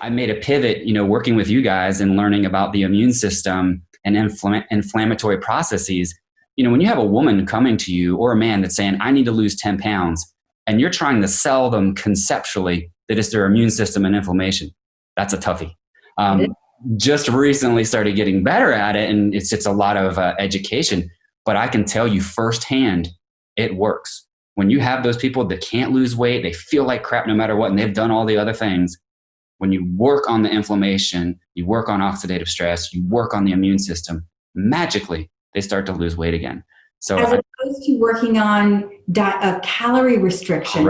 I made a pivot, working with you guys and learning about the immune system and inflammatory processes. When you have a woman coming to you or a man that's saying, I need to lose 10 pounds, and you're trying to sell them conceptually that it's their immune system and inflammation, that's a toughie. Just recently started getting better at it, and it's a lot of education, but I can tell you firsthand, it works. When you have those people that can't lose weight, they feel like crap no matter what, and they've done all the other things. When you work on the inflammation, you work on oxidative stress, you work on the immune system, magically they start to lose weight again. So as opposed to working on calorie restriction.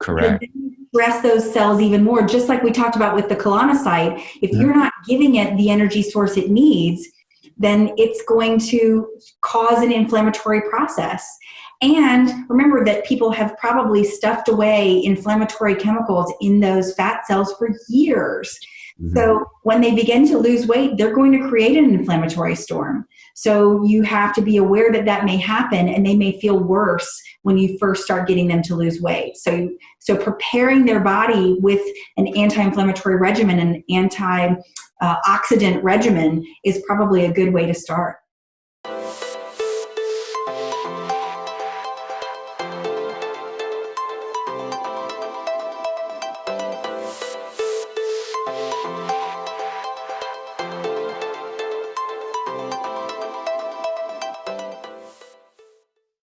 Correct. Stress those cells even more, just like we talked about with the colonocyte. If you're not giving it the energy source it needs, then it's going to cause an inflammatory process. And remember that people have probably stuffed away inflammatory chemicals in those fat cells for years. So when they begin to lose weight, they're going to create an inflammatory storm. So you have to be aware that that may happen, and they may feel worse when you first start getting them to lose weight. So preparing their body with an anti-inflammatory regimen and antioxidant regimen is probably a good way to start.